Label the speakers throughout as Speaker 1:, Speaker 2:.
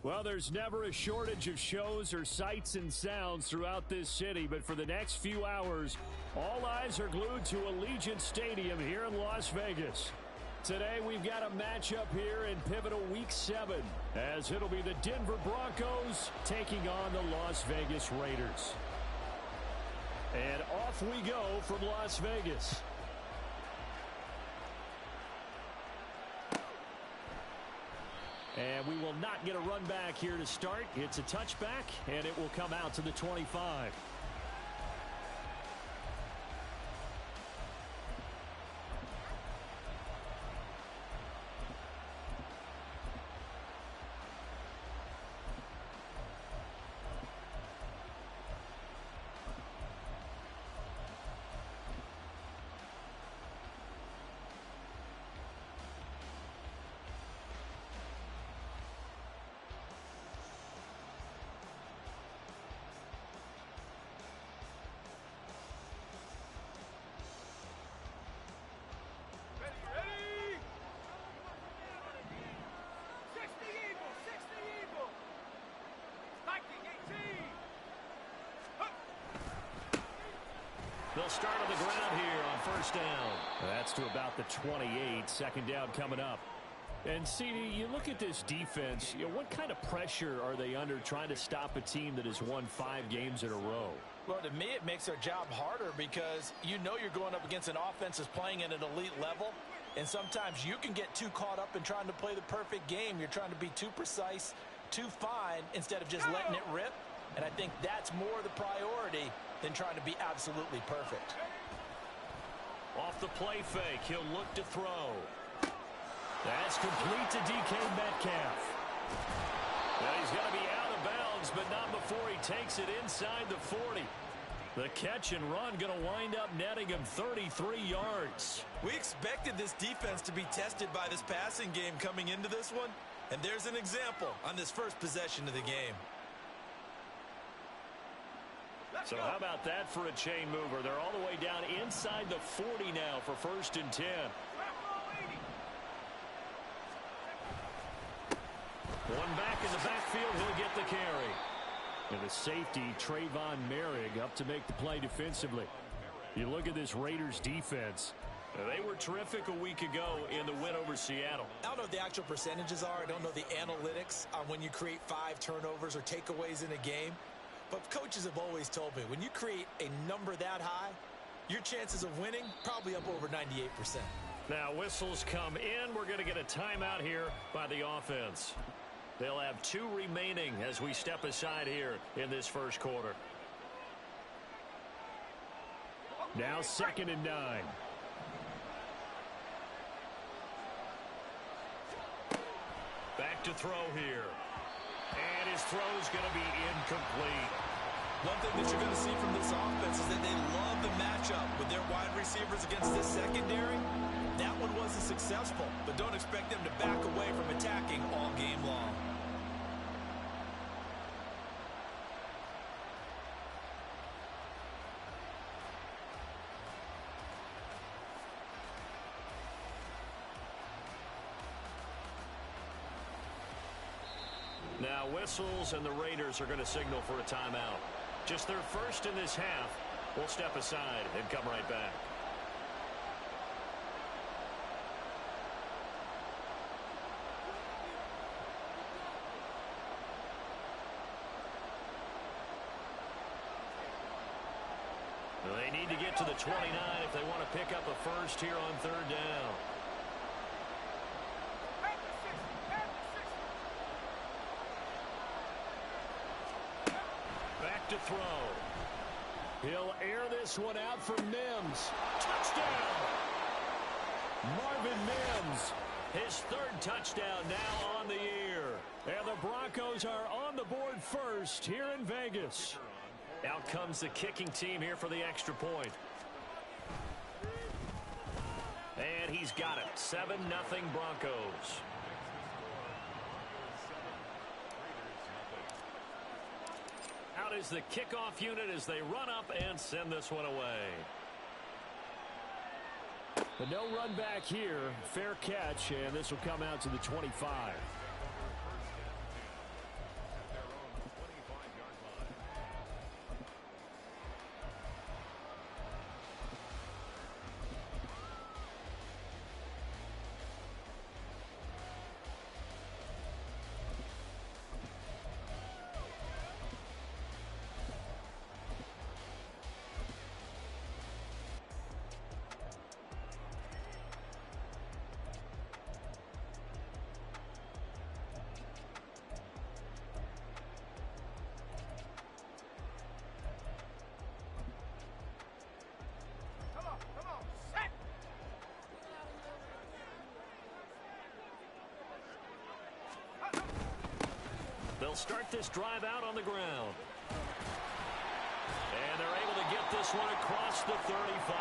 Speaker 1: Well, there's never a shortage of shows or sights and sounds throughout this city, but for the next few hours, all eyes are glued to Allegiant Stadium here in Las Vegas. Today, we've got a matchup here in pivotal Week 7, as it'll be the Denver Broncos taking on the Las Vegas Raiders. And off we go from Las Vegas. And we will not get a run back here to start. It's a touchback, and it will come out to the 25. They'll start on the ground here on first down. That's to about the 28. Second down coming up. And, CD, you look at this defense, what kind of pressure are they under trying to stop a team that has won 5 games in a row?
Speaker 2: Well, to me, it makes their job harder because you know you're going up against an offense that's playing at an elite level. And sometimes you can get too caught up in trying to play the perfect game. You're trying to be too precise, too fine, instead of just letting it rip. And I think that's more the priority than trying to be absolutely perfect.
Speaker 1: Off the play fake, he'll look to throw. That's complete to DK Metcalf. Now he's going to be out of bounds, but not before he takes it inside the 40. The catch and run going to wind up netting him 33 yards.
Speaker 3: We expected this defense to be tested by this passing game coming into this one, and there's an example on this first possession of the game.
Speaker 1: So how about that for a chain mover? They're all the way down inside the 40 now for 1st and 10. One back in the backfield, he'll get the carry. And the safety, Trayvon Merrick, up to make the play defensively. You look at this Raiders defense. They were terrific a week ago in the win over Seattle.
Speaker 3: I don't know what the actual percentages are. I don't know the analytics on when you create 5 turnovers or takeaways in a game. But coaches have always told me, when you create a number that high, your chances of winning probably up over 98%.
Speaker 1: Now whistles come in. We're going to get a timeout here by the offense. They'll have 2 remaining as we step aside here in this first quarter. Now 2nd and 9. Back to throw here. And his throw's going to be incomplete.
Speaker 3: One thing that you're going to see from this offense is that they love the matchup with their wide receivers against this secondary. That one wasn't successful, but don't expect them to back away from attacking all game long.
Speaker 1: Now whistles, and the Raiders are going to signal for a timeout. Just their first in this half. We'll step aside and come right back. They need to get to the 29 if they want to pick up a first here on 3rd down. Back to throw. He'll air this one out for Mims. Touchdown! Marvin Mims, his 3rd touchdown now on the year. And the Broncos are on the board first here in Vegas. Out comes the kicking team here for the extra point. And he's got it. 7-0 Broncos. Out is the kickoff unit as they run up and send this one away. But no run back here. Fair catch, and this will come out to the 25. They'll start this drive out on the ground. And they're able to get this one across the 35.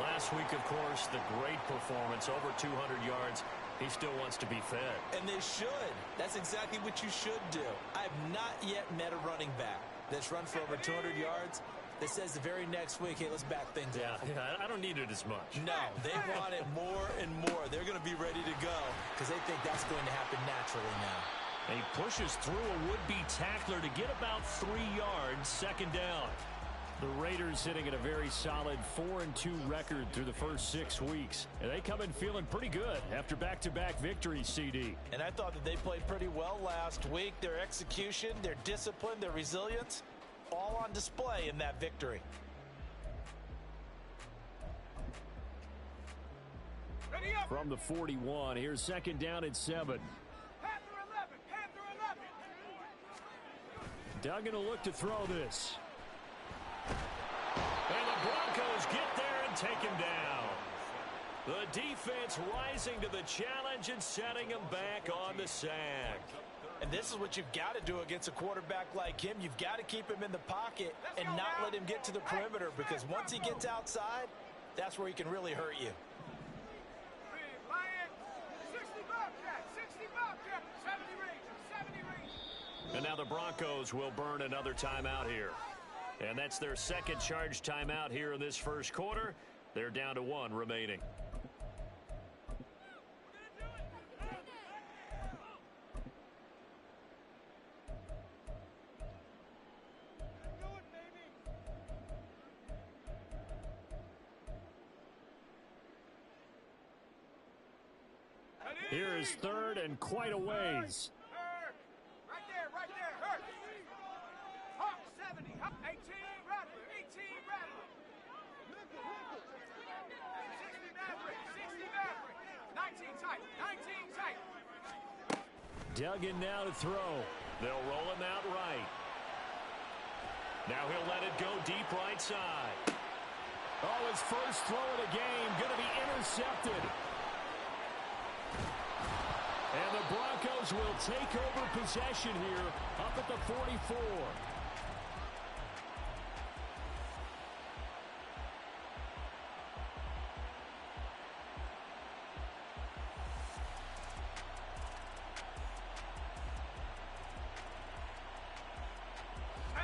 Speaker 1: Last week, of course, the great performance, over 200 yards. He still wants to be fed.
Speaker 3: And they should. That's exactly what you should do. I have not yet met a running back that's run for over 200 yards that says the very next week, hey, let's back things up.
Speaker 1: Yeah, I don't need it as much.
Speaker 3: No, they want it more and more. They're going to be ready to go because they think that's going to happen naturally now.
Speaker 1: And he pushes through a would-be tackler to get about 3 yards, second down. The Raiders sitting at a very solid 4-2 record through the first 6 weeks. And they come in feeling pretty good after back-to-back victories, CD.
Speaker 2: And I thought that they played pretty well last week. Their execution, their discipline, their resilience, all on display in that victory.
Speaker 1: From the 41, here's second down and 7. Duggan will look to throw this. And the Broncos get there and take him down. The defense rising to the challenge and setting him back on the sack.
Speaker 2: And this is what you've got to do against a quarterback like him. You've got to keep him in the pocket and not let him get to the perimeter, because once he gets outside, that's where he can really hurt you.
Speaker 1: And now the Broncos will burn another timeout here. And that's their second charge timeout here in this first quarter. They're down to 1 remaining. Here is third and quite a ways.
Speaker 4: Right there, Hurt. Hawk 70, 18, Rattler, 18, Rattler. 60 Maverick, 19 tight, 19 tight.
Speaker 1: Duggan now to throw. They'll roll him out right. Now he'll let it go deep right side. Oh, his first throw of the game going to be intercepted. And the Broncos will take over possession here up at the 44.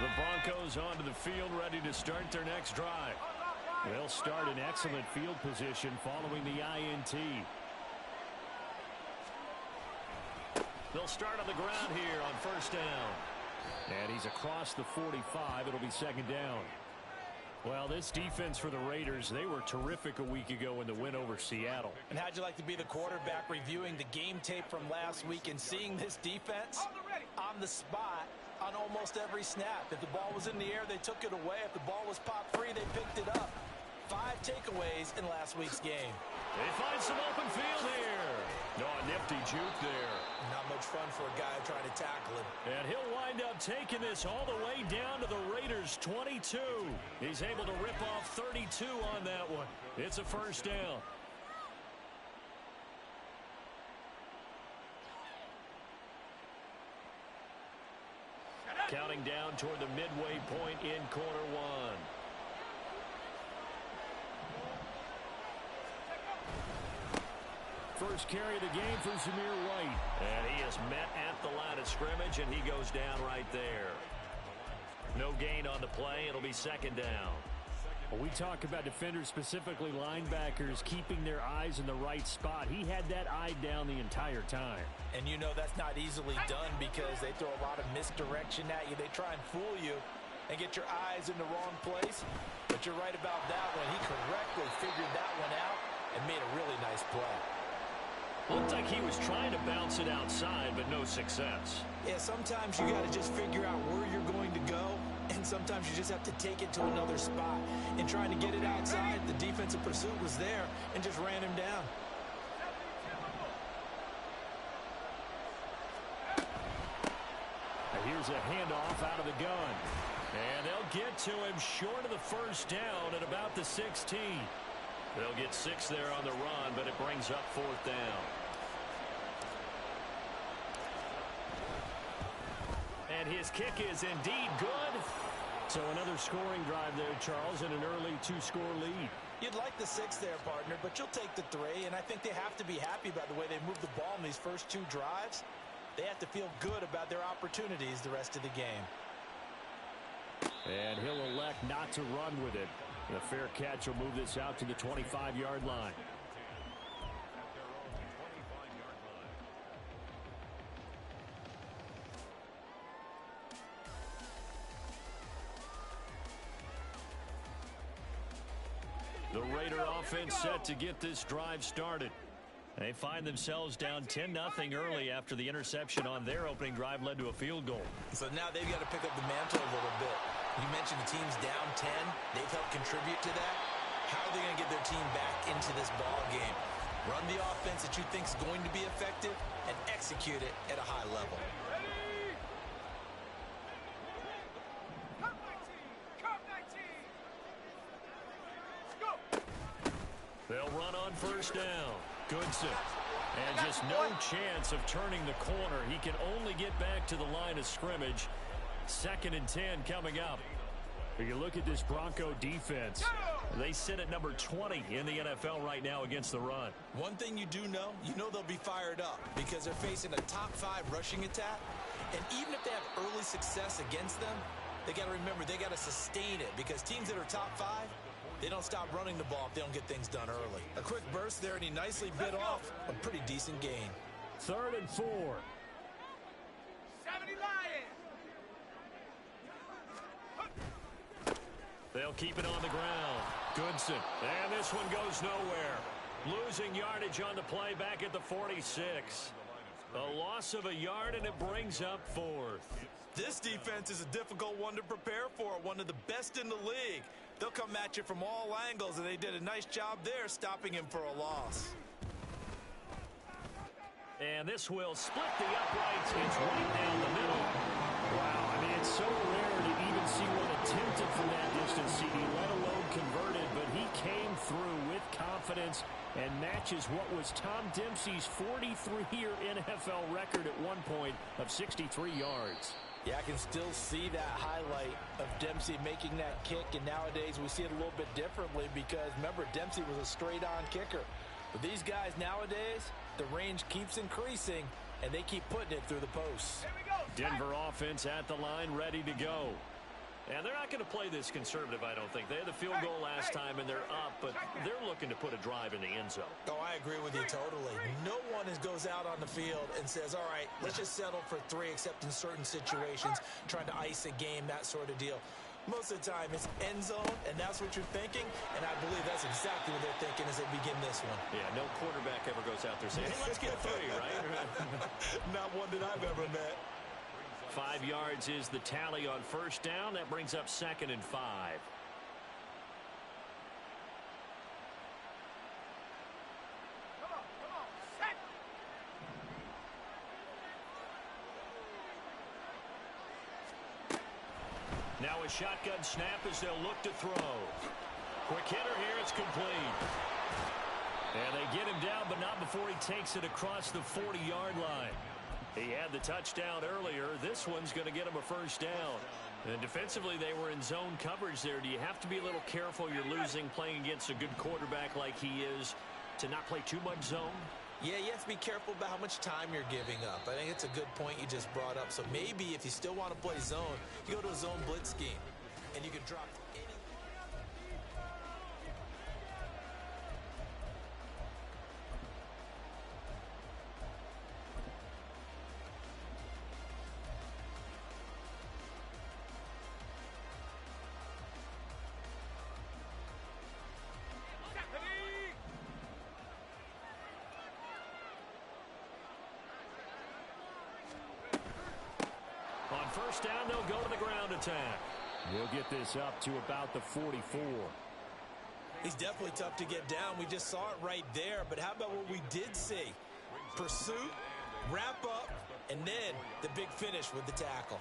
Speaker 1: The Broncos onto the field, ready to start their next drive. They'll start in excellent field position following the INT. They'll start on the ground here on first down. And he's across the 45. It'll be second down. Well, this defense for the Raiders, they were terrific a week ago in the win over Seattle.
Speaker 2: And how'd you like to be the quarterback reviewing the game tape from last week and seeing this defense on the spot on almost every snap? If the ball was in the air, they took it away. If the ball was popped free, they picked it up. 5 takeaways in last week's game.
Speaker 1: They find some open field here. No, a nifty juke there.
Speaker 3: Not much fun for a guy trying to tackle him.
Speaker 1: And he'll wind up taking this all the way down to the Raiders' 22. He's able to rip off 32 on that one. It's a first down. Counting down toward the midway point in quarter one. First carry of the game for Zamir White. And he is met at the line of scrimmage, and he goes down right there. No gain on the play. It'll be second down. Well, we talk about defenders, specifically linebackers, keeping their eyes in the right spot. He had that eye down the entire time.
Speaker 2: And you know that's not easily done because they throw a lot of misdirection at you. They try and fool you and get your eyes in the wrong place. But you're right about that one. He correctly figured that one out and made a really nice play.
Speaker 1: Looked like he was trying to bounce it outside, but no success.
Speaker 3: Yeah, sometimes you got to just figure out where you're going to go, and sometimes you just have to take it to another spot. And trying to get it outside, the defensive pursuit was there and just ran him down.
Speaker 1: And here's a handoff out of the gun. And they'll get to him short of the first down at about the 16. They'll get 6 there on the run, but it brings up fourth down. And his kick is indeed good. So another scoring drive there, Charles, and an early 2-score lead.
Speaker 2: You'd like the 6 there, partner, but you'll take the 3, and I think they have to be happy about the way they moved the ball in these first 2 drives. They have to feel good about their opportunities the rest of the game.
Speaker 1: And he'll elect not to run with it. The fair catch will move this out to the 25-yard line. The Raider offense set to get this drive started. They find themselves down 10-0 early after the interception on their opening drive led to a field goal.
Speaker 2: So now they've got to pick up the mantle a little bit. You mentioned the team's down 10. They've helped contribute to that. How are they going to get their team back into this ball game? Run the offense that you think is going to be effective and execute it at a high level.
Speaker 1: They'll run on first down. Goodson. And just no chance of turning the corner. He can only get back to the line of scrimmage. 2nd and 10 coming up. If you look at this Bronco defense, they sit at number 20 in the NFL right now against the run.
Speaker 2: One thing you do know, they'll be fired up because they're facing a top 5 rushing attack. And even if they have early success against them, they got to remember they got to sustain it because teams that are top 5, they don't stop running the ball if they don't get things done early. A quick burst there, and he nicely bit off a pretty decent gain.
Speaker 1: 3rd and 4.
Speaker 4: 70 Lions.
Speaker 1: They'll keep it on the ground. Goodson. And this one goes nowhere. Losing yardage on the play back at the 46. A loss of a yard, and it brings up 4th.
Speaker 2: This defense is a difficult one to prepare for, one of the best in the league. They'll come at you from all angles, and they did a nice job there stopping him for a loss.
Speaker 1: And this will split the uprights. It's right down the middle. Wow, I mean, it's so rare to even see one attempted from that distance, CD, let alone converted, but he came through with confidence and matches what was Tom Dempsey's 43-year NFL record at one point of 63 yards.
Speaker 2: Yeah, I can still see that highlight of Dempsey making that kick, and nowadays we see it a little bit differently because, remember, Dempsey was a straight-on kicker. But these guys nowadays, the range keeps increasing, and they keep putting it through the posts.
Speaker 1: Denver offense at the line, ready to go. And they're not going to play this conservative, I don't think. They had the field goal last time, and they're up, but they're looking to put a drive in the end zone.
Speaker 2: Oh, I agree with you totally. No one goes out on the field and says, all right, let's just settle for 3, except in certain situations, trying to ice a game, that sort of deal. Most of the time, it's end zone, and that's what you're thinking, and I believe that's exactly what they're thinking as they begin this one.
Speaker 1: Yeah, no quarterback ever goes out there saying, hey, let's get 3, right?
Speaker 2: Not one that I've ever met.
Speaker 1: 5 yards is the tally on first down. That brings up 2nd and 5.
Speaker 4: Come on, set.
Speaker 1: Now a shotgun snap as they'll look to throw. Quick hitter here, it's complete. And they get him down, but not before he takes it across the 40-yard line. He had the touchdown earlier. This one's going to get him a first down. And defensively, they were in zone coverage there. Do you have to be a little careful? You're losing playing against a good quarterback like he is to not play too much zone?
Speaker 2: Yeah, you have to be careful about how much time you're giving up. I think it's a good point you just brought up. So maybe if you still want to play zone, you go to a zone blitz scheme, and you can drop any.
Speaker 1: First down, they'll go to the ground attack. We'll get this up to about the 44.
Speaker 2: He's definitely tough to get down. We just saw it right there. But how about what we did see? Pursuit, wrap up, and then the big finish with the tackle.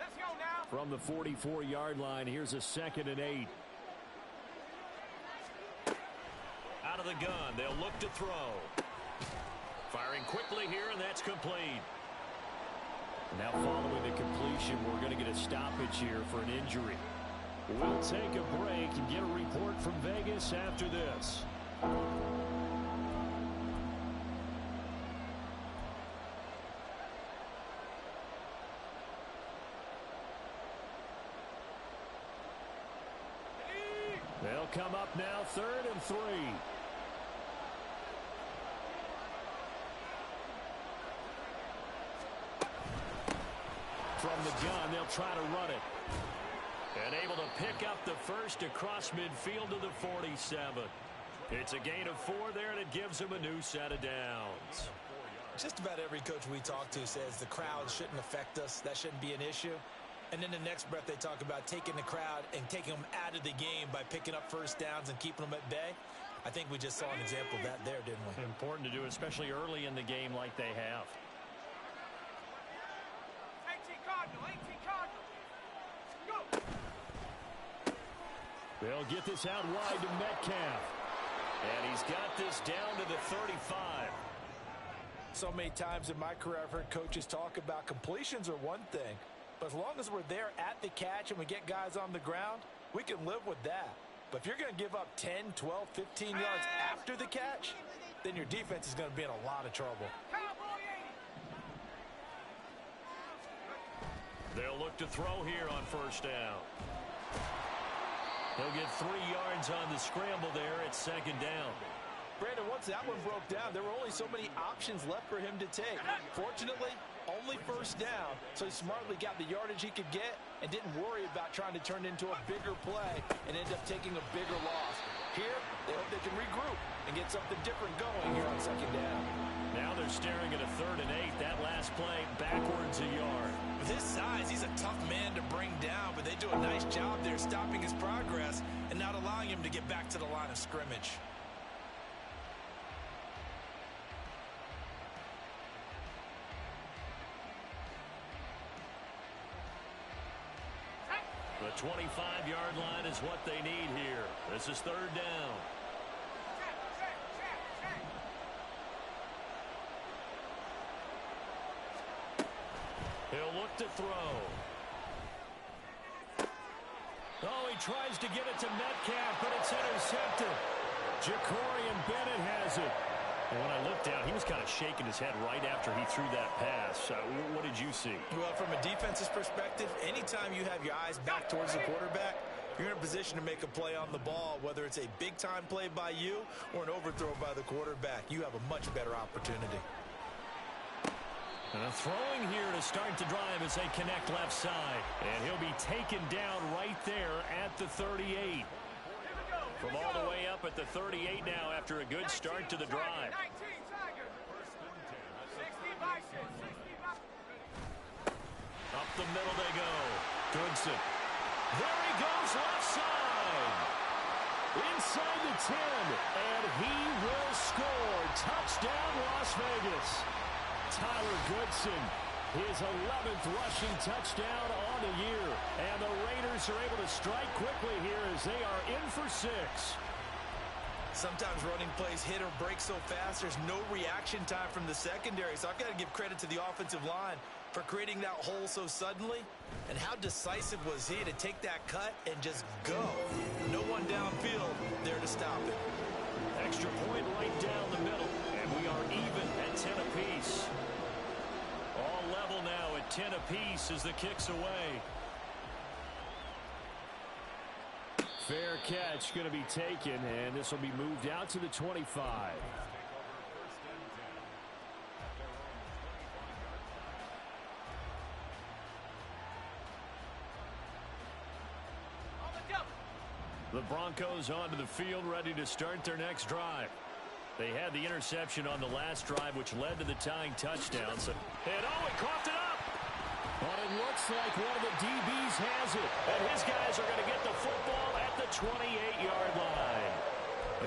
Speaker 4: Let's go now.
Speaker 1: From the 44-yard line, here's a 2nd and 8. of the gun. They'll look to throw. Firing quickly here, and that's complete. Now following the completion, we're going to get a stoppage here for an injury. We'll take a break and get a report from Vegas after this. They'll come up now, 3rd and 3. From the gun, they'll try to run it. And able to pick up the first across midfield to the 47. It's a gain of 4 there, and it gives them a new set of downs.
Speaker 3: Just about every coach we talk to says the crowd shouldn't affect us. That shouldn't be an issue. And then the next breath they talk about taking the crowd and taking them out of the game by picking up first downs and keeping them at bay. I think we just saw an example of that there, didn't we?
Speaker 1: Important to do, especially early in the game like they have.
Speaker 4: 18 Cardinal, 18 Cardinal. Go!
Speaker 1: They'll get this out wide to Metcalf. And he's got this down to the 35.
Speaker 2: So many times in my career, I've heard coaches talk about completions are one thing. But as long as we're there at the catch and we get guys on the ground, we can live with that. But if you're going to give up 10, 12, 15 yards after the catch, then your defense is going to be in a lot of trouble.
Speaker 1: They'll look to throw here on first down. He'll get 3 yards on the scramble there at 2nd down.
Speaker 2: Brandon, once that one broke down, there were only so many options left for him to take. Fortunately, only first down, so he smartly got the yardage he could get and didn't worry about trying to turn it into a bigger play and end up taking a bigger loss. Here, they hope they can regroup and get something different going here on 2nd down.
Speaker 1: Now they're staring at a 3rd and 8. That last play backwards a yard.
Speaker 3: With his size, he's a tough man to bring down, but they do a nice job there stopping his progress and not allowing him to get back to the line of scrimmage.
Speaker 1: The 25-yard line is what they need here. This is 3rd down. He'll look to throw. Oh, he tries to get it to Metcalf, but it's intercepted. Jacorian Bennett has it. And when I looked down, he was kind of shaking his head right after he threw that pass. What did you see?
Speaker 3: Well, from a defense's perspective, anytime you have your eyes back towards the quarterback, you're in a position to make a play on the ball, whether it's a big-time play by you or an overthrow by the quarterback. You have a much better opportunity.
Speaker 1: And a throwing here to start the drive as they connect left side. And he'll be taken down right there at the 38. From all the way up at the 38 now after a good start to the drive. Up the middle they go. Goodson. There he goes left side. Inside the 10. And he will score. Touchdown Las Vegas. Tyler Goodson, his 11th rushing touchdown on the year. And the Raiders are able to strike quickly here as they are in for 6.
Speaker 3: Sometimes running plays hit or break so fast, there's no reaction time from the secondary. So I've got to give credit to the offensive line for creating that hole so suddenly. And how decisive was he to take that cut and just go? No one downfield there to stop it.
Speaker 1: Extra point right down the middle. And we are even at 10 apiece. All level now at 10 apiece as the kick's away. Fair catch going to be taken, and this will be moved out to the 25. The Broncos onto the field, ready to start their next drive. They had the interception on the last drive, which led to the tying touchdown. And he coughed it up. But it looks like one of the DBs has it. And his guys are going to get the football at the 28-yard line.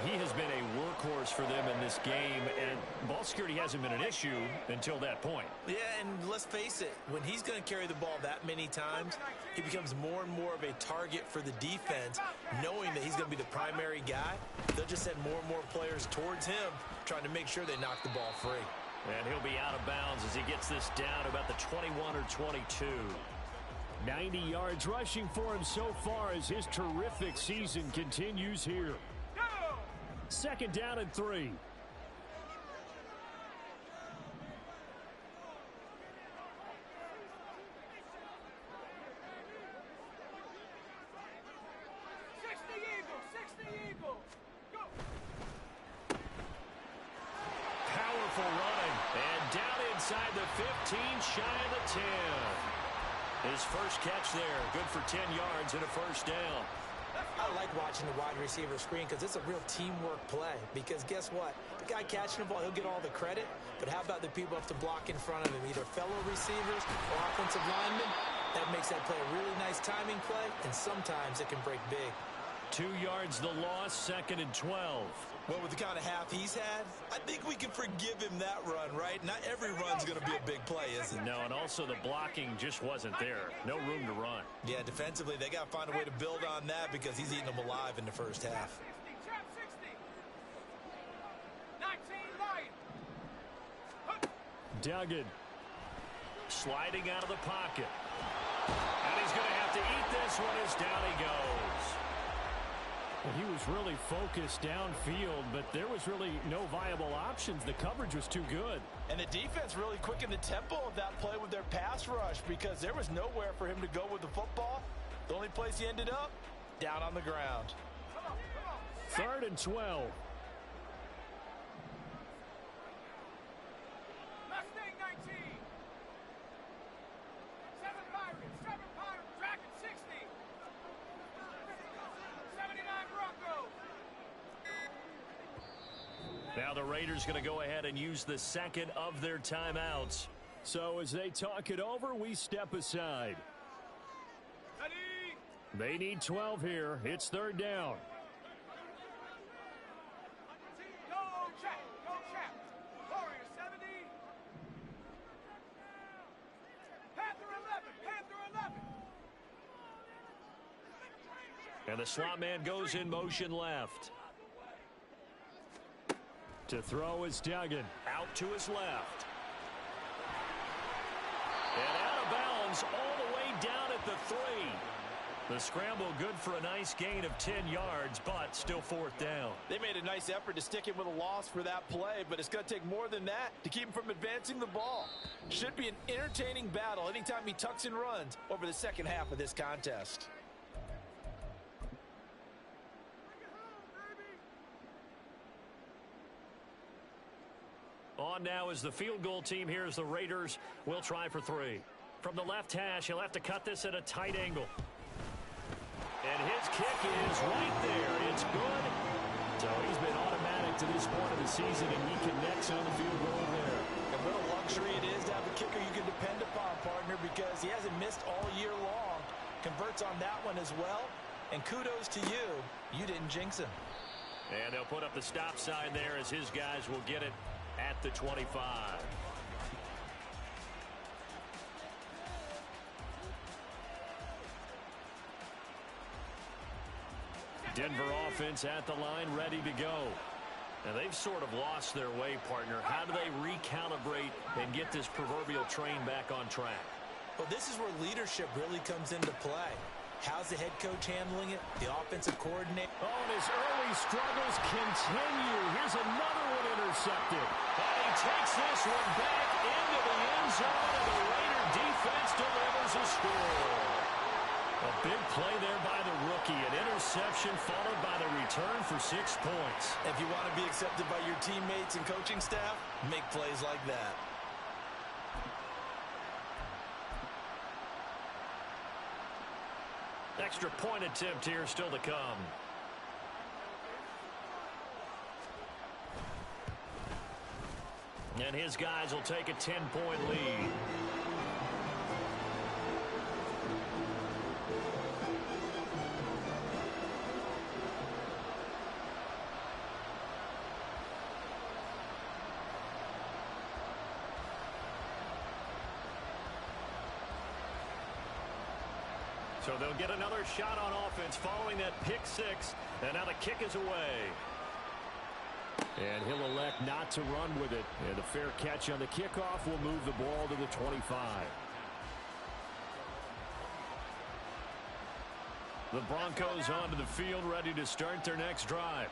Speaker 1: He has been a workhorse for them in this game, and ball security hasn't been an issue until that point.
Speaker 3: Yeah, and let's face it, when he's going to carry the ball that many times, he becomes more and more of a target for the defense, knowing that he's going to be the primary guy. They'll just send more and more players towards him, trying to make sure they knock the ball free.
Speaker 1: And he'll be out of bounds as he gets this down to about the 21 or 22. 90 yards rushing for him so far as his terrific season continues here. Second down and 3. Powerful running. And down inside the 15, shy of the 10. His first catch there. Good for 10 yards and a first down.
Speaker 3: I like watching the wide receiver screen because it's a real teamwork play. Because guess what? The guy catching the ball, he'll get all the credit. But how about the people who have to block in front of him, either fellow receivers or offensive linemen? That makes that play a really nice timing play, and sometimes it can break big.
Speaker 1: 2 yards the loss, second and 12.
Speaker 3: Well, with the kind of half he's had, I think we can forgive him that run, right? Not every run's going to be a big play, is it?
Speaker 1: No, and also the blocking just wasn't there. No room to run.
Speaker 3: Yeah, defensively, they got to find a way to build on that because he's eating them alive in the first half.
Speaker 4: 19 Lions.
Speaker 1: Duggan sliding out of the pocket. And he's going to have to eat this one as down he goes. Well, he was really focused downfield, but there was really no viable options. The coverage was too good.
Speaker 2: And the defense really quickened the tempo of that play with their pass rush because there was nowhere for him to go with the football. The only place he ended up, down on the ground.
Speaker 1: Third and 12.
Speaker 4: Mustang 19. 7 Pirates, Dragon 60. 79 Broncos.
Speaker 1: Now the Raiders going to go ahead and use the second of their timeouts. So as they talk it over, we step aside.
Speaker 4: Ready.
Speaker 1: They need 12 here. It's third down.
Speaker 4: Go, Jack. Warrior 70. Panther 11.
Speaker 1: And the slot man goes in motion left. To throw is Duggan. Out to his left. And out of bounds all the way down at the 3. The scramble good for a nice gain of 10 yards, but still fourth down.
Speaker 2: They made a nice effort to stick him with a loss for that play, but it's going to take more than that to keep him from advancing the ball. Should be an entertaining battle anytime he tucks and runs over the second half of this contest.
Speaker 1: On now is the field goal team. Here's the Raiders. Will try for 3. From the left hash, he'll have to cut this at a tight angle. And his kick is right there. It's good. So he's been automatic to this point of the season, and he connects on the field goal there.
Speaker 2: And what a luxury it is to have a kicker you can depend upon, partner, because he hasn't missed all year long. Converts on that one as well. And kudos to you. You didn't jinx him.
Speaker 1: And they'll put up the stop sign there as his guys will get it at the 25. Denver offense at the line, ready to go. Now they've sort of lost their way, partner. How do they recalibrate and get this proverbial train back on track?
Speaker 3: Well, this is where leadership really comes into play. How's the head coach handling it? The offensive coordinator.
Speaker 1: Oh, and his early struggles continue. Here's another one intercepted. And he takes this one back into the end zone, and the Raider defense delivers a score. A big play there by the rookie. An interception followed by the return for 6 points.
Speaker 3: If you want to be accepted by your teammates and coaching staff, make plays like that.
Speaker 1: Extra point attempt here still to come. And his guys will take a 10-point lead. So they'll get another shot on offense following that pick six. And now the kick is away. And he'll elect not to run with it. And the fair catch on the kickoff will move the ball to the 25. The Broncos onto the field, ready to start their next drive.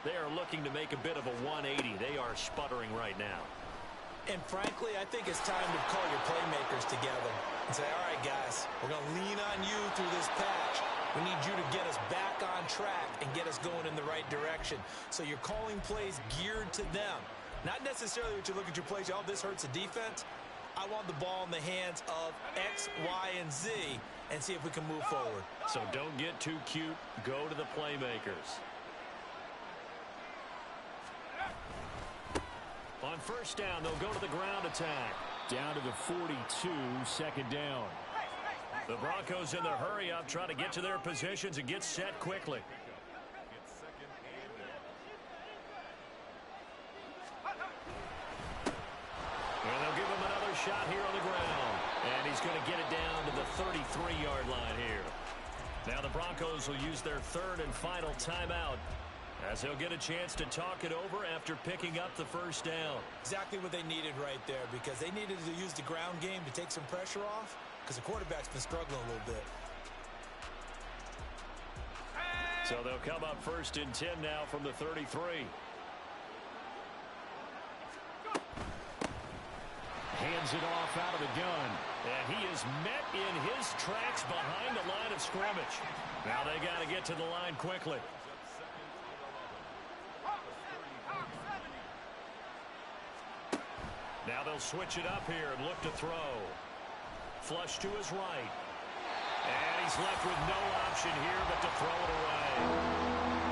Speaker 1: They are looking to make a bit of a 180. They are sputtering right now.
Speaker 3: And frankly, I think it's time to call your playmakers together and say, all right, guys, we're going to lean on you through this patch. We need you to get us back on track and get us going in the right direction. So you're calling plays geared to them. Not necessarily what you look at your plays, oh, this hurts the defense. I want the ball in the hands of X, Y, and Z and see if we can move forward.
Speaker 1: So don't get too cute. Go to the playmakers. On first down, they'll go to the ground attack. Down to the 42, second down. The Broncos in the hurry-up, trying to get to their positions and get set quickly. And they'll give him another shot here on the ground. And he's going to get it down to the 33-yard line here. Now the Broncos will use their third and final timeout, as they'll get a chance to talk it over after picking up the first down.
Speaker 3: Exactly what they needed right there, because they needed to use the ground game to take some pressure off, because the quarterback's been struggling a little bit.
Speaker 1: So they'll come up first and 10 now from the 33. Hands it off out of the gun. And he is met in his tracks behind the line of scrimmage. Now they got to get to the line quickly. Now they'll switch it up here and look to throw. Flush to his right. And he's left with no option here but to throw it away.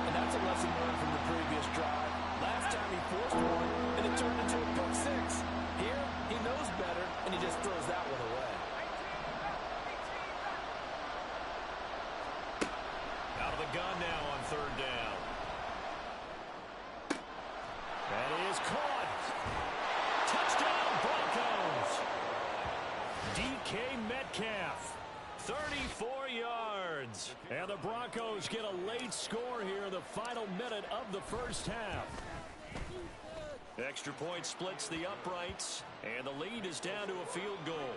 Speaker 3: And that's a lesson learned from the previous drive. Last time he forced one, and it turned into a pick six. Here, he knows better, and he just throws that one away.
Speaker 1: Out of the gun now on third down. That is caught. Touchdown, Broncos. DK Metcalf, 34 yards. And the Broncos get a late score here in the final minute of the first half. Extra point splits the uprights, and the lead is down to a field goal.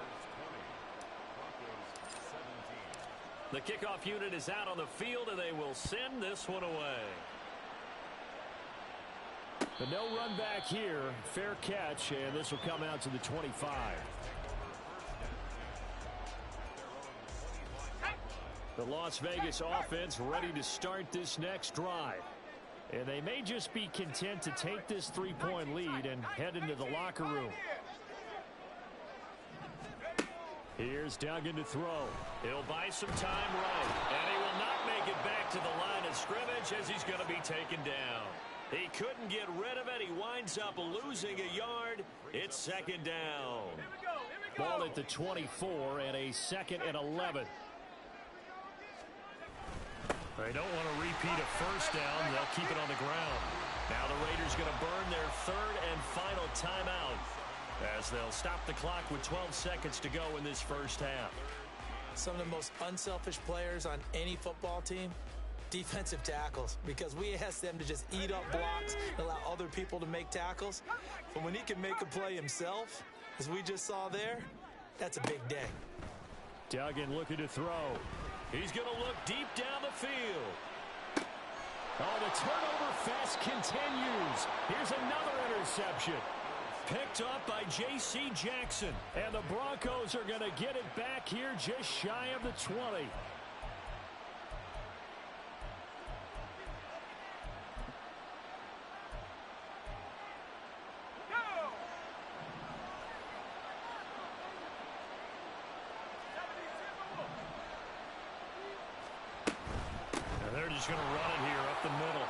Speaker 1: The kickoff unit is out on the field, and they will send this one away. The no run back here, fair catch, and this will come out to the 25. The Las Vegas offense ready to start this next drive. And they may just be content to take this three-point lead and head into the locker room. Here's Duggan to throw. He'll buy some time right. And he will not make it back to the line of scrimmage as he's going to be taken down. He couldn't get rid of it. He winds up losing a yard. It's second down. Ball at the 24 and a second and 11. They don't want to repeat a first down. They'll keep it on the ground. Now the Raiders going to burn their third and final timeout, as they'll stop the clock with 12 seconds to go in this first half.
Speaker 3: Some of the most unselfish players on any football team, defensive tackles, because we ask them to just eat up blocks and allow other people to make tackles. But when he can make a play himself, as we just saw there, that's a big day.
Speaker 1: Duggan looking to throw. He's going to look deep down the field. Oh, the turnover fest continues. Here's another interception. Picked up by J.C. Jackson. And the Broncos are going to get it back here just shy of the 20. They're just going to run it here up the middle.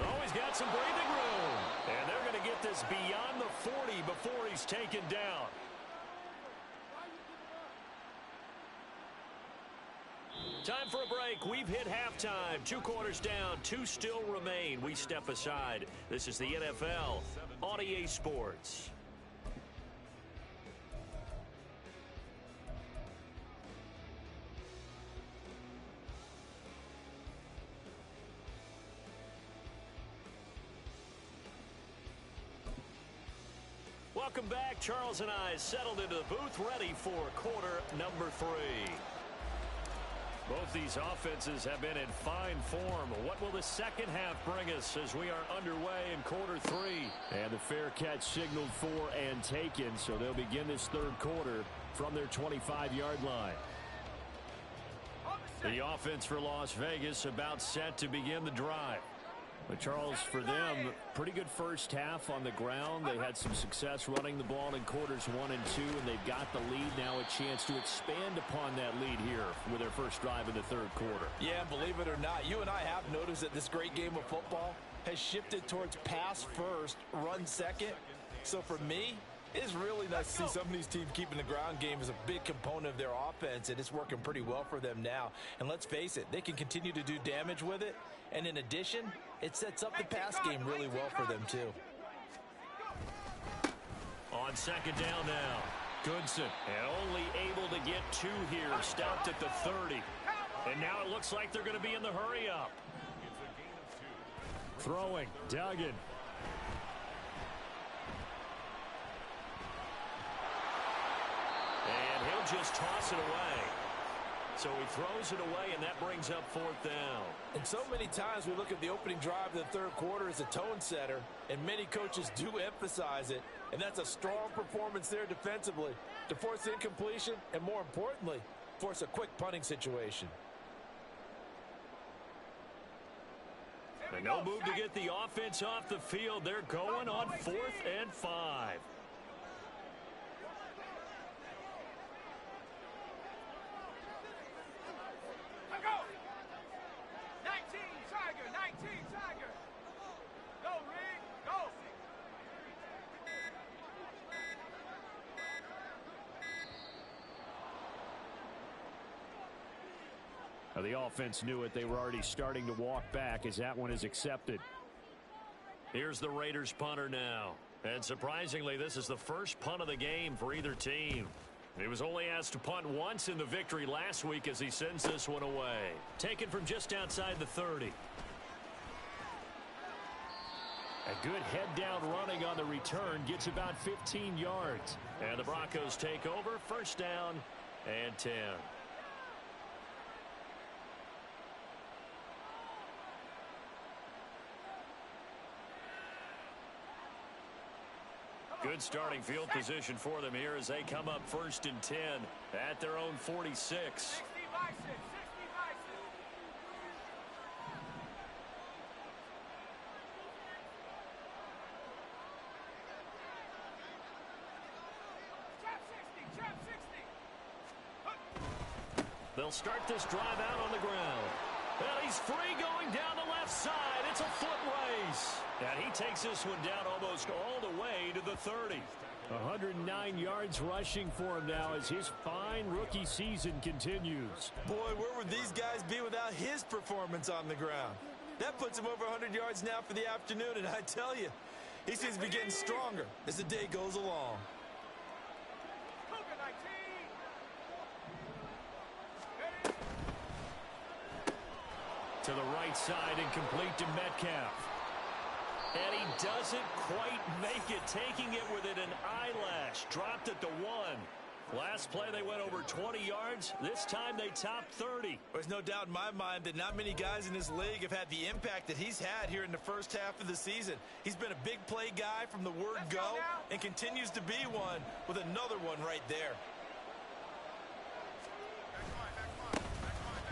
Speaker 1: Oh, he's got some breathing room. And they're going to get this beyond the 40 before he's taken down. Time for a break. We've hit halftime. 2 quarters down. 2 still remain. We step aside. This is the NFL on EA Sports. Welcome back. Charles and I settled into the booth, ready for quarter number 3. Both these offenses have been in fine form. What will the second half bring us as we are underway in quarter 3? And the fair catch signaled for and taken, so they'll begin this third quarter from their 25-yard line. The offense for Las Vegas about set to begin the drive. But Charles, for them, pretty good first half on the ground. They had some success running the ball in quarters 1 and 2, and they've got the lead now, a chance to expand upon that lead here with their first drive in the third quarter.
Speaker 2: Yeah, and believe it or not, you and I have noticed that this great game of football has shifted towards pass first, run second. So for me, it's really nice to see some of these teams keeping the ground game as a big component of their offense, and it's working pretty well for them now. And let's face it, they can continue to do damage with it. And in addition, it sets up the pass game really well for them, too.
Speaker 1: On second down now, Goodson, and only able to get 2 here, stopped at the 30. And now it looks like they're going to be in the hurry-up. Throwing, Duggan. And he'll just toss it away. So he throws it away, and that brings up 4th down.
Speaker 2: And so many times we look at the opening drive of the third quarter as a tone setter, and many coaches do emphasize it, and that's a strong performance there defensively to force incompletion and, more importantly, force a quick punting situation.
Speaker 1: And no move to get the offense off the field. They're going on 4th and 5. The offense knew it. They were already starting to walk back as that one is accepted. Here's the Raiders punter now. And surprisingly, this is the first punt of the game for either team. He was only asked to punt once in the victory last week as he sends this one away. Taken from just outside the 30. A good head-down running on the return. Gets about 15 yards. And the Broncos take over. First down and 10. Good starting field position for them here as they come up 1st and 10 at their own 46. They'll start this drive out on the ground. Well, he's free going down the left side. It's a foot race. And he takes this one down almost all the way to the 30. 109 yards rushing for him now as his fine rookie season continues.
Speaker 3: Boy, where would these guys be without his performance on the ground? That puts him over 100 yards now for the afternoon, and I tell you, he seems to be getting stronger as the day goes along.
Speaker 1: To the right side and complete to Metcalf. And he doesn't quite make it, taking it within an eyelash. Dropped at the 1. Last play they went over 20 yards. This time they topped 30.
Speaker 3: There's no doubt in my mind that not many guys in this league have had the impact that he's had here in the first half of the season. He's been a big play guy from the word go and continues to be one with another one right there.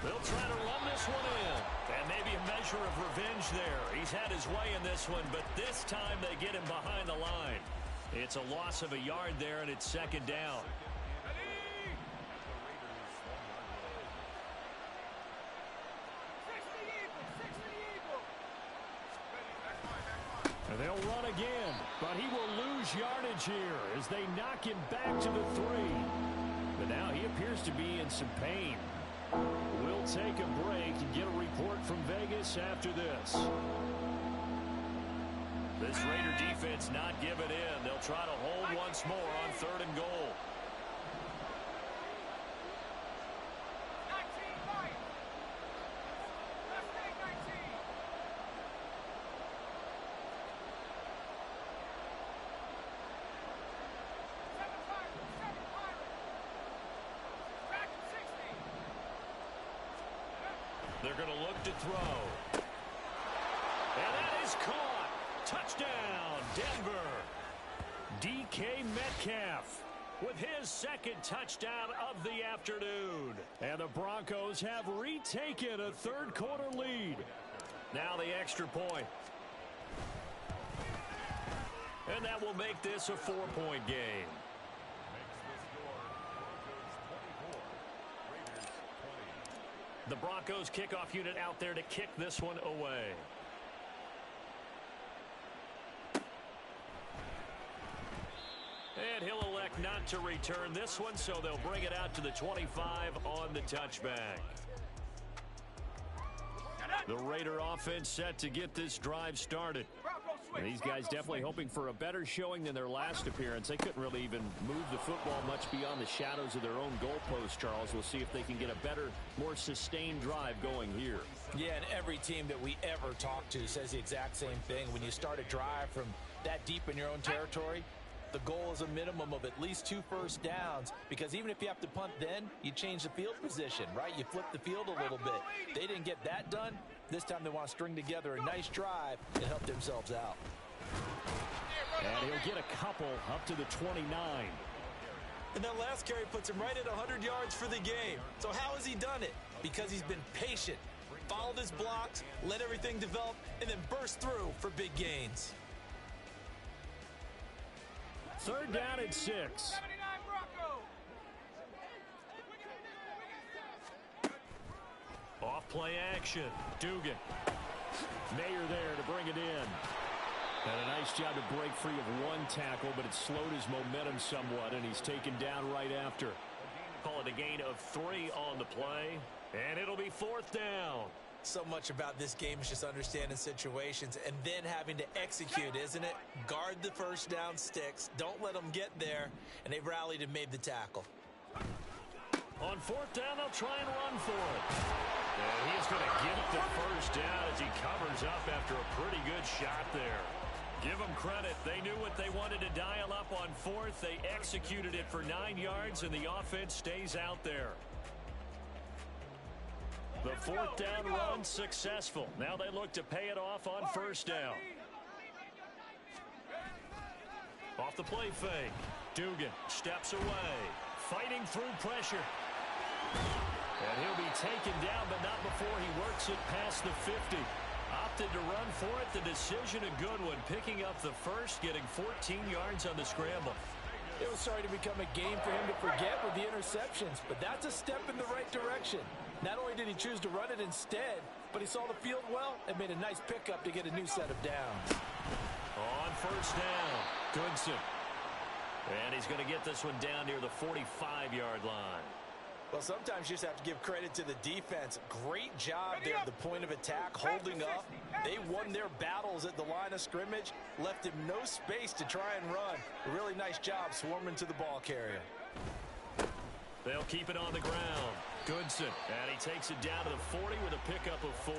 Speaker 1: They'll try to run this one in. And maybe a measure of revenge there. He's had his way in this one, but this time they get him behind the line. It's a loss of a yard there, and it's 2nd down. And they'll run again, but he will lose yardage here as they knock him back to the 3. But now he appears to be in some pain. We'll take a break and get a report from Vegas after this. This Raider defense not giving in. They'll try to hold once more on 3rd and goal. They're going to look to throw. And that is caught. Touchdown, Denver. DK Metcalf with his second touchdown of the afternoon. And the Broncos have retaken a third-quarter lead. Now the extra point. And that will make this a 4-point game. The Broncos kickoff unit out there to kick this one away. And he'll elect not to return this one, so they'll bring it out to the 25 on the touchback. The Raider offense set to get this drive started. And these guys definitely hoping for a better showing than their last appearance. They couldn't really even move the football much beyond the shadows of their own goalpost, Charles. We'll see if they can get a better, more sustained drive going here.
Speaker 2: Yeah, and every team that we ever talk to says the exact same thing. When you start a drive from that deep in your own territory, the goal is a minimum of at least 2 first downs, because even if you have to punt then, you change the field position, right? You flip the field a little bit. They didn't get that done. This time they want to string together a nice drive and help themselves out.
Speaker 1: And he'll get a couple up to the 29.
Speaker 3: And that last carry puts him right at 100 yards for the game. So how has he done it? Because he's been patient, followed his blocks, let everything develop, and then burst through for big gains.
Speaker 1: Third down at 6.
Speaker 4: 79 Broncos.
Speaker 1: Off play action. Dugan. Mayer there to bring it in. And a nice job to break free of one tackle, but it slowed his momentum somewhat, and he's taken down right after. Call it a gain of 3 on the play, and it'll be 4th down.
Speaker 3: So much about this game is just understanding situations and then having to execute, isn't it? Guard the first down sticks. Don't let them get there. And they rallied and made the tackle.
Speaker 1: On 4th down, they'll try and run for it. And he's going to get the first down as he covers up after a pretty good shot there. Give them credit. They knew what they wanted to dial up on 4th. They executed it for 9 yards, and the offense stays out there. The 4th down run successful. Now they look to pay it off on 1st down. Off the play fake. Dugan steps away. Fighting through pressure. And he'll be taken down, but not before he works it past the 50. Opted to run for it. The decision a good one. Picking up the first, getting 14 yards on the scramble.
Speaker 2: It was starting to become a game for him to forget with the interceptions, but that's a step in the right direction. Not only did he choose to run it instead, but he saw the field well and made a nice pickup to get a new set of downs.
Speaker 1: On 1st down, Goodson. And he's going to get this one down near the 45-yard line.
Speaker 2: Well, sometimes you just have to give credit to the defense. Great job there at the point of attack, holding up. They won their battles at the line of scrimmage, left him no space to try and run. A really nice job swarming to the ball carrier.
Speaker 1: They'll keep it on the ground. Goodson, and he takes it down to the 40 with a pickup of 4.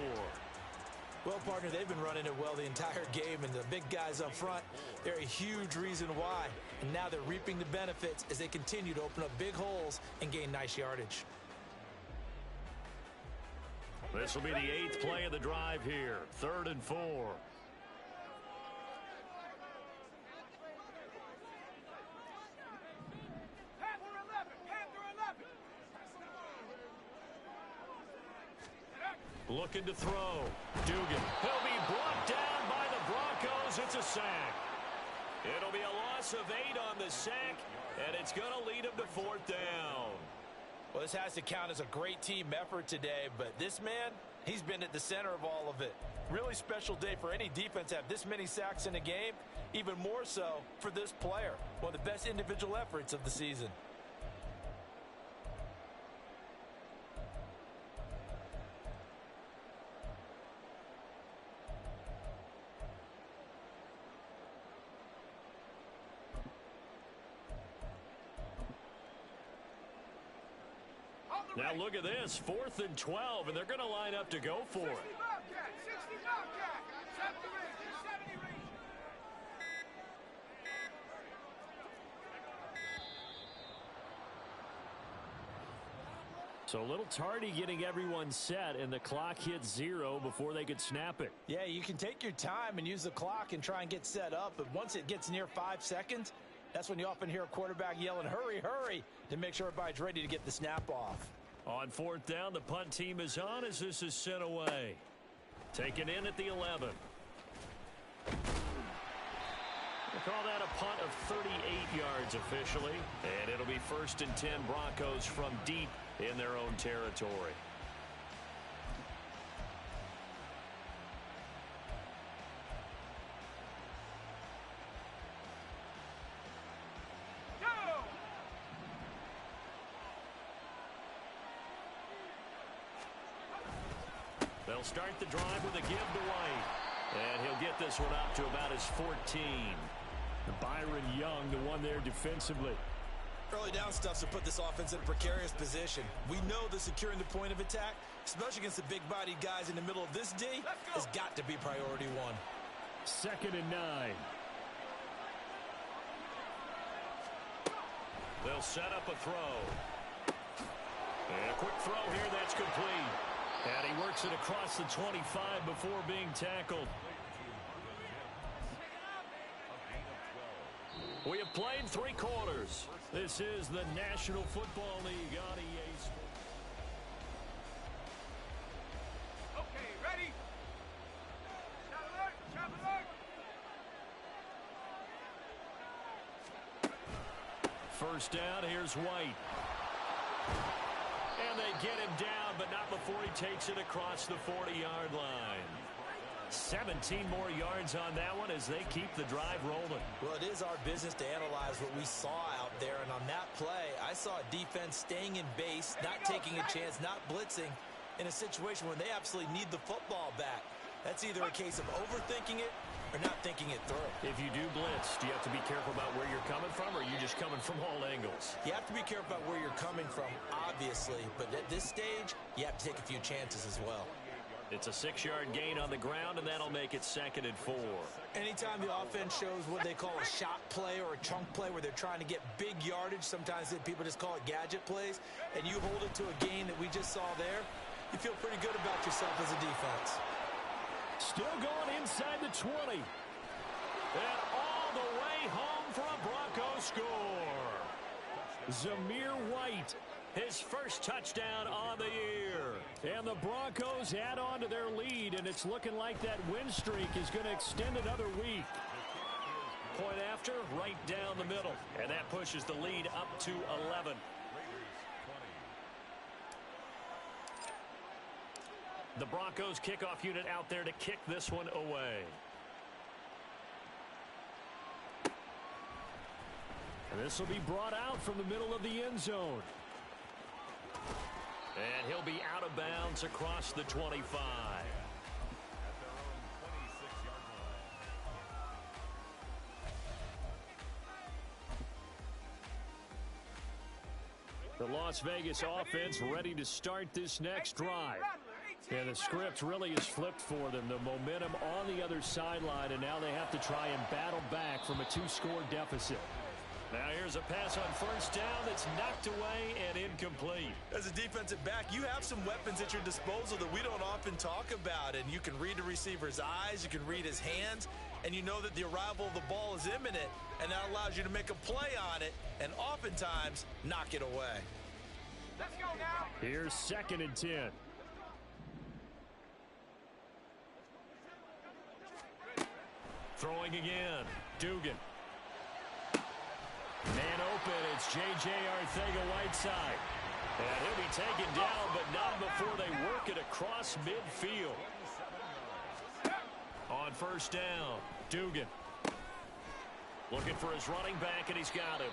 Speaker 3: Well, partner, they've been running it well the entire game, and the big guys up front, they're a huge reason why. And now they're reaping the benefits as they continue to open up big holes and gain nice yardage.
Speaker 1: This will be the 8th play of the drive here. 3rd and 4. Looking to throw. Dugan. He'll be brought down by the Broncos. It's a sack. It'll be a loss of 8 on the sack, and it's going to lead him to 4th down.
Speaker 2: Well, this has to count as a great team effort today, but this man, he's been at the center of all of it. Really special day for any defense to have this many sacks in a game, even more so for this player. One of the best individual efforts of the season.
Speaker 1: Now look at this, 4th and 12, and they're going to line up to go for it.
Speaker 4: 60 Bobcat, 60 Bobcat, 70 range, 70 range.
Speaker 1: So a little tardy getting everyone set, and the clock hits 0 before they could snap it.
Speaker 2: Yeah, you can take your time and use the clock and try and get set up, but once it gets near 5 seconds, that's when you often hear a quarterback yelling, hurry, hurry, to make sure everybody's ready to get the snap off.
Speaker 1: On 4th down, the punt team is on as this is sent away. Taken in at the 11. We'll call that a punt of 38 yards officially, and it'll be 1st and 10 Broncos from deep in their own territory. They'll start the drive with a give to White, and he'll get this one up to about his 14. Byron Young, the one there defensively.
Speaker 3: Early down stuffs will put this offense in a precarious position. We know that securing the point of attack, especially against the big-bodied guys in the middle of this D, has got to be priority one.
Speaker 1: 2nd and 9. They'll set up a throw. And a quick throw here that's complete. And he works it across the 25 before being tackled. We have played 3 quarters. This is the National Football League on EA Sports.
Speaker 4: Okay, ready? Shot alert,
Speaker 1: 1st down, here's White. And they get him down, but not before he takes it across the 40-yard line. 17 more yards on that one as they keep the drive rolling.
Speaker 3: Well, it is our business to analyze what we saw out there, and on that play, I saw a defense staying in base, not taking a chance, not blitzing in a situation where they absolutely need the football back. That's either a case of overthinking it or not thinking it through.
Speaker 1: If you do blitz, do you have to be careful about where you're coming from, or are you just coming from all angles?
Speaker 3: You have to be careful about where you're coming from, obviously, but at this stage, you have to take a few chances as well.
Speaker 1: It's a 6-yard gain on the ground, and that'll make it 2nd and 4.
Speaker 3: Anytime the offense shows what they call a shot play or a chunk play where they're trying to get big yardage, sometimes people just call it gadget plays, and you hold it to a gain that we just saw there, you feel pretty good about yourself as a defense.
Speaker 1: Still going inside the 20. And all the way home for a Bronco score. Zamir White, his first touchdown on the year. And the Broncos add on to their lead, and it's looking like that win streak is going to extend another week. Point after, right down the middle. And that pushes the lead up to 11. The Broncos kickoff unit out there to kick this one away. And this will be brought out from the middle of the end zone. And he'll be out of bounds across the 25. The Las Vegas offense ready to start this next drive. And the script really is flipped for them. The momentum on the other sideline, and now they have to try and battle back from a 2-score deficit. Now here's a pass on 1st down that's knocked away and incomplete.
Speaker 3: As a defensive back, you have some weapons at your disposal that we don't often talk about. And you can read the receiver's eyes, you can read his hands, and you know that the arrival of the ball is imminent, and that allows you to make a play on it and oftentimes knock it away.
Speaker 4: Let's go now.
Speaker 1: Here's 2nd and 10. Throwing again. Dugan. Man open. It's J.J. Arcega-Whiteside. And he'll be taken down, but not before they work it across midfield. On 1st down, Dugan. Looking for his running back, and he's got him.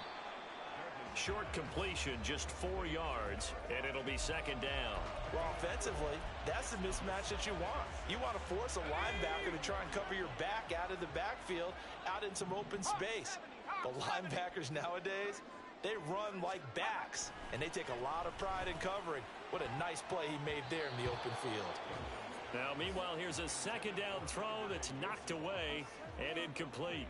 Speaker 1: Short completion, just 4 yards, and it'll be 2nd down.
Speaker 2: Well, offensively, that's the mismatch that you want. You want to force a linebacker to try and cover your back out of the backfield, out in some open space. But linebackers nowadays, they run like backs, and they take a lot of pride in covering. What a nice play he made there in the open field.
Speaker 1: Now, meanwhile, here's a 2nd down throw that's knocked away and incomplete.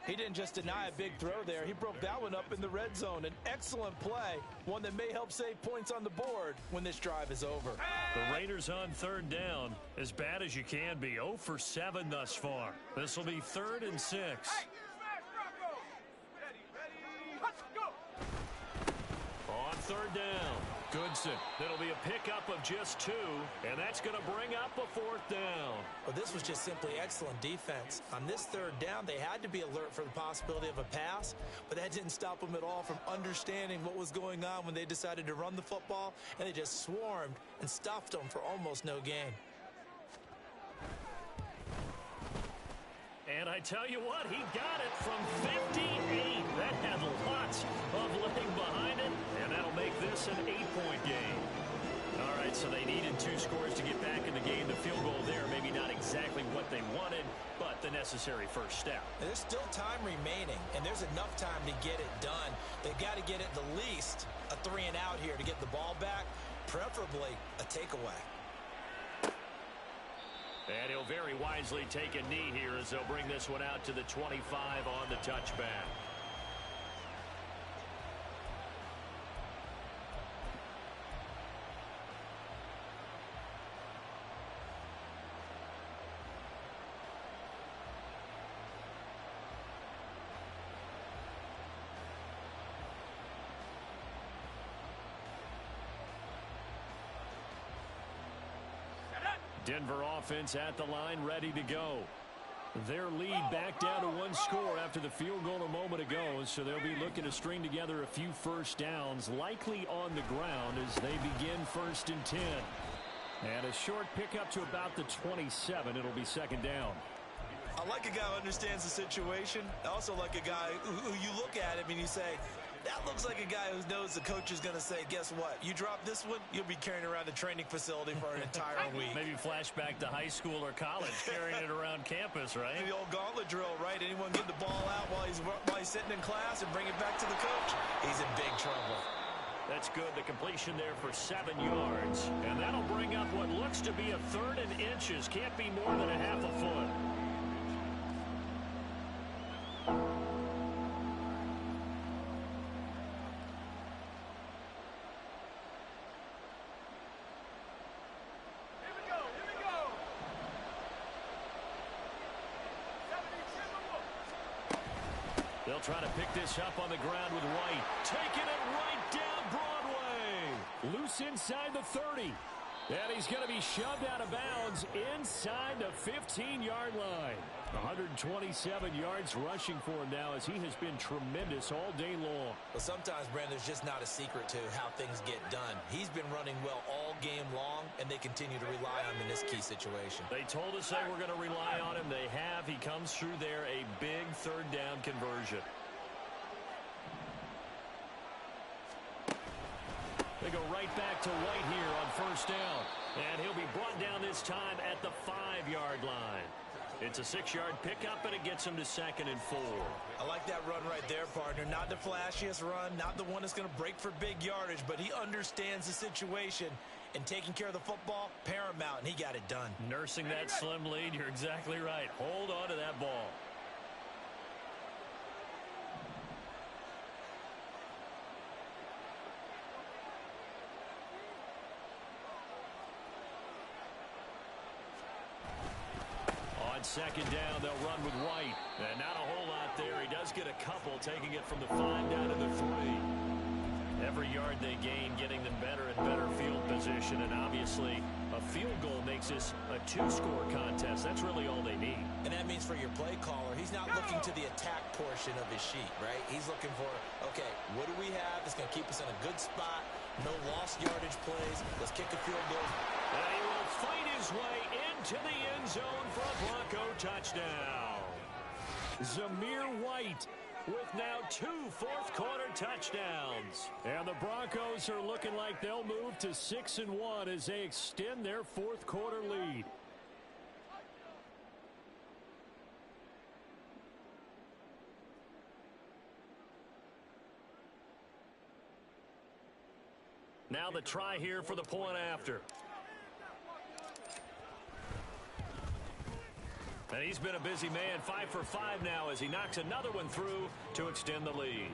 Speaker 2: He didn't just deny a big throw there. He broke that one up in the red zone. An excellent play, one that may help save points on the board when this drive is over.
Speaker 1: The Raiders on third down, as bad as you can be, 0 for 7 thus far. This will be 3rd and 6.
Speaker 4: Hey, smash Bronco! Ready, let's go!
Speaker 1: On third down, Goodson. It'll be a pickup of just 2, and that's going to bring up a 4th down.
Speaker 2: Well, this was just simply excellent defense. On this third down, they had to be alert for the possibility of a pass, but that didn't stop them at all from understanding what was going on when they decided to run the football, and they just swarmed and stuffed them for almost no gain.
Speaker 1: And I tell you what, he got it from 58. That had lots of leg behind it, and that'll make this an 8-point game. All right, so they needed 2 scores to get back in the game. The field goal there, maybe not exactly what they wanted, but the necessary first step.
Speaker 2: And there's still time remaining, and there's enough time to get it done. They've got to get at the least a 3 and out here to get the ball back, preferably a takeaway.
Speaker 1: And he'll very wisely take a knee here as they'll bring this one out to the 25 on the touchback. Denver offense at the line, ready to go. Their lead back down to 1 score after the field goal a moment ago, so they'll be looking to string together a few first downs, likely on the ground as they begin 1st and 10. And a short pickup to about the 27. It'll be 2nd down.
Speaker 2: I like a guy who understands the situation. I also like a guy who you look at him and you say, that looks like a guy who knows the coach is going to say, guess what? You drop this one, you'll be carrying around the training facility for an entire week.
Speaker 1: Maybe flashback to high school or college, carrying it around campus, right?
Speaker 2: The old gauntlet drill, right? Anyone get the ball out while he's sitting in class and bring it back to the coach? He's in big trouble.
Speaker 1: That's good. The completion there for 7 yards. And that'll bring up what looks to be a 3rd and inches. Can't be more than a half a foot. They'll try to pick this up on the ground with White. Taking it right down Broadway. Loose inside the 30. And he's going to be shoved out of bounds inside the 15-yard line. 127 yards rushing for him now as he has been tremendous all day long.
Speaker 2: Well, sometimes, Brandon, there's just not a secret to how things get done. He's been running well all game long, and they continue to rely on him in this key situation.
Speaker 1: They told us they were going to rely on him. They have. He comes through there, a big 3rd down conversion. They go right back to White here on 1st down. And he'll be brought down this time at the 5-yard line. It's a 6-yard pickup, and it gets him to 2nd and 4.
Speaker 2: I like that run right there, partner. Not the flashiest run, not the one that's going to break for big yardage, but he understands the situation, and taking care of the football, paramount, and he got it done.
Speaker 1: Nursing that slim lead, you're exactly right. Hold on to that ball. On 2nd down, they'll run with White. And not a whole lot there. He does get a couple, taking it from the 5 down to the 3. Every yard they gain, getting them better and better field position. And obviously, a field goal makes this a 2-score contest. That's really all they need.
Speaker 2: And that means for your play caller, he's not looking to the attack portion of his sheet, right? He's looking for, okay, what do we have that's going to keep us in a good spot? No lost yardage plays. Let's kick a field goal.
Speaker 1: And he will fight his way into the end zone for a Bronco touchdown. Zamir White with now 2 fourth-quarter touchdowns. And the Broncos are looking like they'll move to 6-1 as they extend their fourth-quarter lead. Now the try here for the point after. And he's been a busy man, 5 for 5 now as he knocks another one through to extend the lead.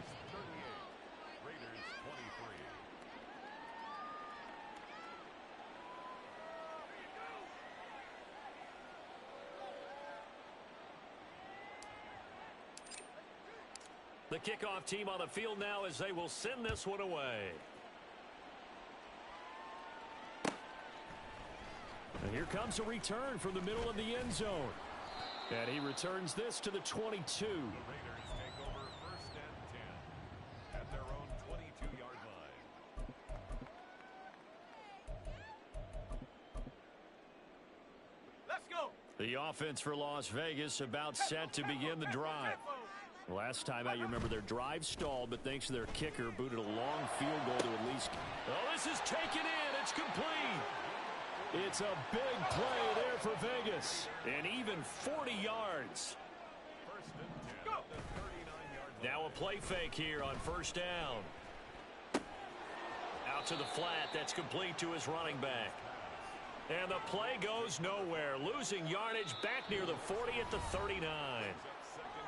Speaker 1: The kickoff team on the field now as they will send this one away. And here comes a return from the middle of the end zone. And he returns this to the 22.
Speaker 5: The Raiders take over 1st and 10 at their own 22-yard line.
Speaker 4: Let's go.
Speaker 1: The offense for Las Vegas about set to begin the drive. Last time out, you remember their drive stalled, but thanks to their kicker, booted a long field goal to at least. Oh, this is taken in. It's complete. It's a big play there for Vegas. And even 40 yards.
Speaker 5: 1st and 10 at the 39-yard line.
Speaker 1: Now a play fake here on 1st down. Out to the flat. That's complete to his running back. And the play goes nowhere. Losing yardage back near the 40 at the 39.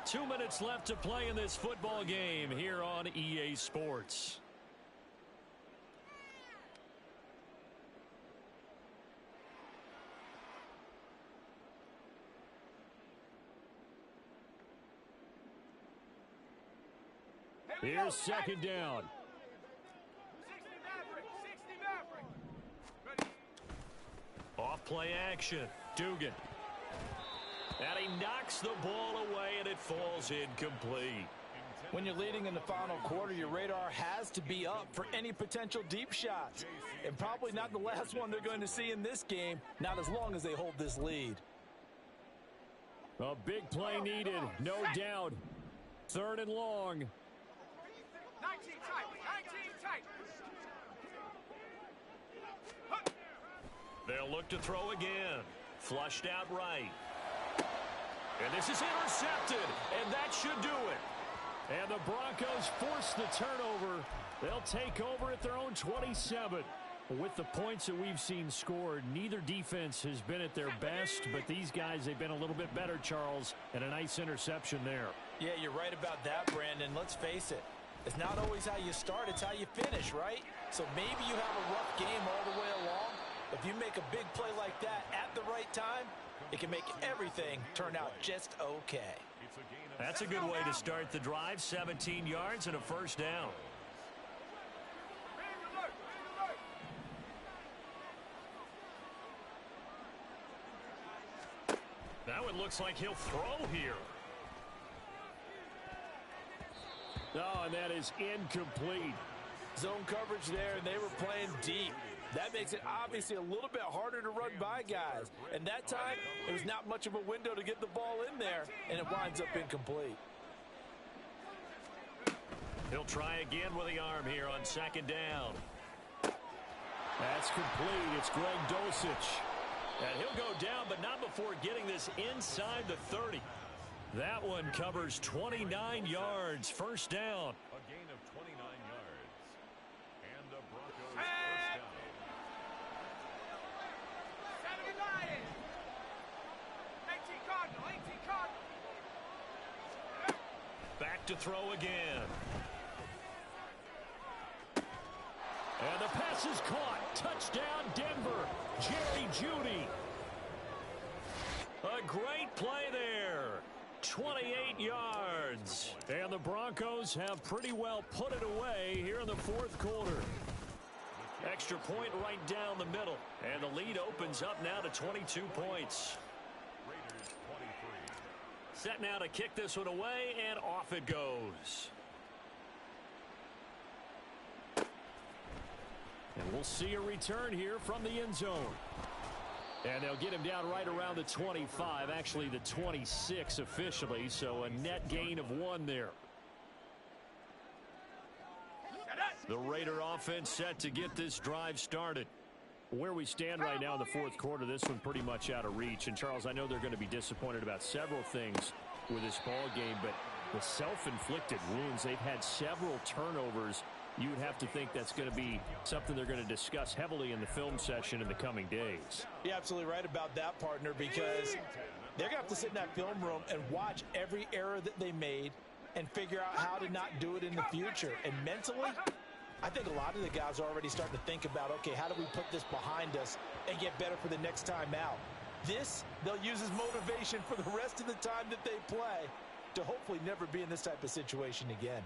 Speaker 1: 2 minutes left to play in this football game here on EA Sports. Here's 2nd down.
Speaker 4: 60 Maverick. 60 Maverick. Ready.
Speaker 1: Off play action. Dugan. And he knocks the ball away, and it falls incomplete.
Speaker 2: When you're leading in the final quarter, your radar has to be up for any potential deep shots. And probably not the last one they're going to see in this game, not as long as they hold this lead.
Speaker 1: A big play needed, no doubt. 3rd and long.
Speaker 4: 19 tight. 19 tight. Huh.
Speaker 1: They'll look to throw again. Flushed out right. And this is intercepted, and that should do it. And the Broncos force the turnover. They'll take over at their own 27. With the points that we've seen scored, neither defense has been at their best, but these guys, they've been a little bit better, Charles, and a nice interception there.
Speaker 2: Yeah, you're right about that, Brandon. Let's face it. It's not always how you start, it's how you finish, right? So maybe you have a rough game all the way along. If you make a big play like that at the right time, it can make everything turn out just okay.
Speaker 1: That's a good way to start the drive. 17 yards and a 1st down. Now it looks like he'll throw here. Oh, and that is incomplete.
Speaker 2: Zone coverage there, and they were playing deep. That makes it obviously a little bit harder to run by guys. And that time, there was not much of a window to get the ball in there, and it winds up incomplete.
Speaker 1: He'll try again with the arm here on 2nd down. That's complete. It's Greg Dulcich. And he'll go down, but not before getting this inside the 30. That one covers 29 yards. 1st down.
Speaker 5: A gain of 29 yards. And the Broncos 1st down.
Speaker 4: 79. 18 Cardinal. 18 Cardinal.
Speaker 1: Back to throw again. And the pass is caught. Touchdown, Denver. Jerry Jeudy. A great play there. 28 yards. And the Broncos have pretty well put it away here in the 4th quarter. Extra point right down the middle. And the lead opens up now to 22 points.
Speaker 5: Raiders 23.
Speaker 1: Set now to kick this one away, and off it goes. And we'll see a return here from the end zone. And they'll get him down right around the 25, actually the 26 officially, so a net gain of 1 there. The Raider offense set to get this drive started. Where we stand right now in the 4th quarter, this one pretty much out of reach. And, Charles, I know they're going to be disappointed about several things with this ball game, but the self-inflicted wounds, they've had several turnovers. You would have to think that's going to be something they're going to discuss heavily in the film session in the coming days.
Speaker 2: You're absolutely right about that, partner, because They're going to have to sit in that film room and watch every error that they made and figure out how to not do it in the future. And mentally, I think a lot of the guys are already starting to think about, okay, how do we put this behind us and get better for the next time out? This, they'll use as motivation for the rest of the time that they play to hopefully never be in this type of situation again.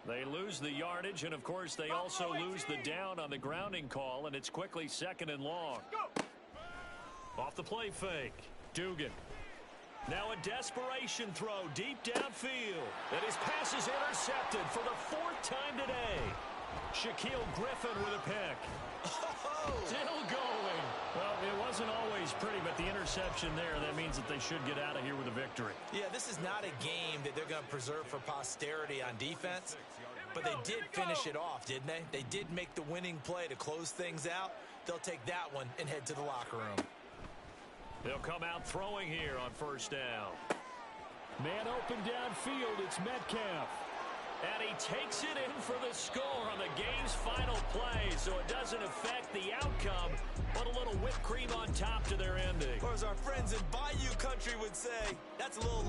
Speaker 1: They lose the yardage, and, of course, they also lose the down on the grounding call, and it's quickly 2nd and long. Off the play fake, Dugan. Now a desperation throw deep downfield. And his pass is intercepted for the 4th time today. Shaquille Griffin with a pick. Still going. Well, it wasn't always pretty, but the interception there, that means that they should get out of here with a victory.
Speaker 2: Yeah, this is not a game that they're going to preserve for posterity on defense, but they did finish it off, didn't they? They did make the winning play to close things out. They'll take that one and head to the locker room.
Speaker 1: They'll come out throwing here on 1st down. Man open downfield, it's Metcalf. And he takes it in for the score on the game's final play, so it doesn't affect the outcome, but a little whipped cream on top to their ending.
Speaker 2: Or as our friends in Bayou Country would say, that's a little